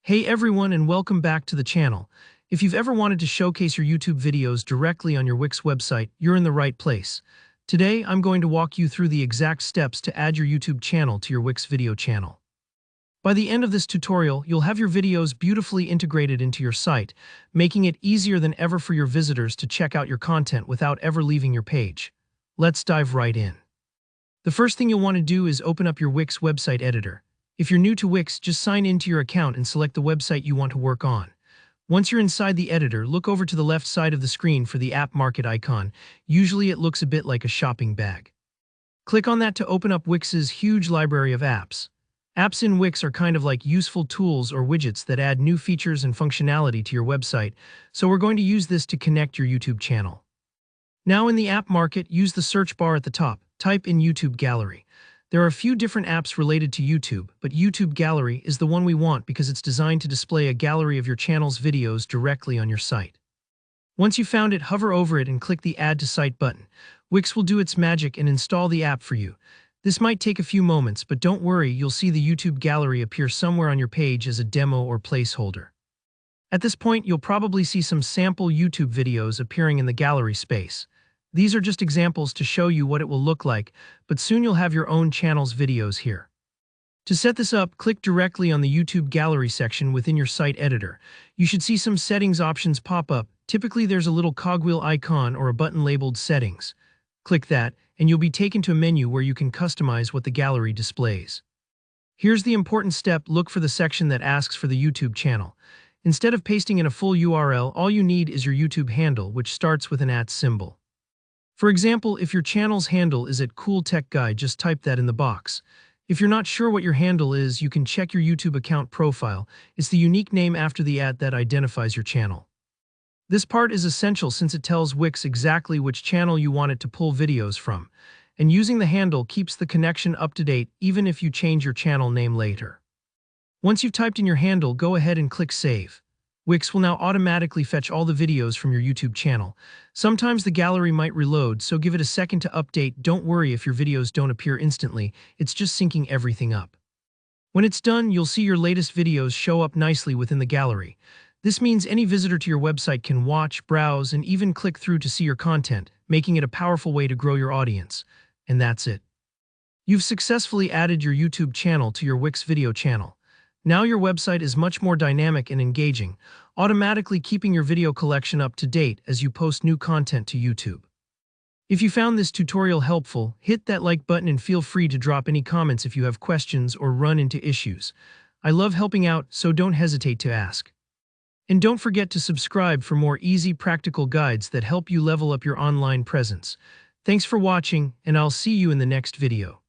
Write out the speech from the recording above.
Hey everyone, and welcome back to the channel. If you've ever wanted to showcase your YouTube videos directly on your Wix website, you're in the right place. Today, I'm going to walk you through the exact steps to add your YouTube channel to your Wix video channel. By the end of this tutorial, you'll have your videos beautifully integrated into your site, making it easier than ever for your visitors to check out your content without ever leaving your page. Let's dive right in. The first thing you'll want to do is open up your Wix website editor. If you're new to Wix, just sign into your account and select the website you want to work on. Once you're inside the editor, look over to the left side of the screen for the app market icon. Usually it looks a bit like a shopping bag. Click on that to open up Wix's huge library of apps. Apps in Wix are kind of like useful tools or widgets that add new features and functionality to your website, so we're going to use this to connect your YouTube channel. Now in the app market, use the search bar at the top. Type in YouTube Gallery. There are a few different apps related to YouTube, but YouTube Gallery is the one we want because it's designed to display a gallery of your channel's videos directly on your site. Once you've found it, hover over it and click the Add to Site button. Wix will do its magic and install the app for you. This might take a few moments, but don't worry, you'll see the YouTube Gallery appear somewhere on your page as a demo or placeholder. At this point, you'll probably see some sample YouTube videos appearing in the gallery space. These are just examples to show you what it will look like, but soon you'll have your own channel's videos here. To set this up, click directly on the YouTube Gallery section within your site editor. You should see some settings options pop up. Typically, there's a little cogwheel icon or a button labeled Settings. Click that, and you'll be taken to a menu where you can customize what the gallery displays. Here's the important step: look for the section that asks for the YouTube channel. Instead of pasting in a full URL, all you need is your YouTube handle, which starts with an @ symbol. For example, if your channel's handle is @CoolTechGuy, just type that in the box. If you're not sure what your handle is, you can check your YouTube account profile. It's the unique name after the @ that identifies your channel. This part is essential since it tells Wix exactly which channel you want it to pull videos from, and using the handle keeps the connection up to date even if you change your channel name later. Once you've typed in your handle, go ahead and click Save. Wix will now automatically fetch all the videos from your YouTube channel. Sometimes the gallery might reload, so give it a second to update. Don't worry if your videos don't appear instantly, it's just syncing everything up. When it's done, you'll see your latest videos show up nicely within the gallery. This means any visitor to your website can watch, browse, and even click through to see your content, making it a powerful way to grow your audience. And that's it. You've successfully added your YouTube channel to your Wix video channel. Now your website is much more dynamic and engaging, automatically keeping your video collection up to date as you post new content to YouTube. If you found this tutorial helpful, hit that like button and feel free to drop any comments if you have questions or run into issues. I love helping out, so don't hesitate to ask. And don't forget to subscribe for more easy, practical guides that help you level up your online presence. Thanks for watching, and I'll see you in the next video.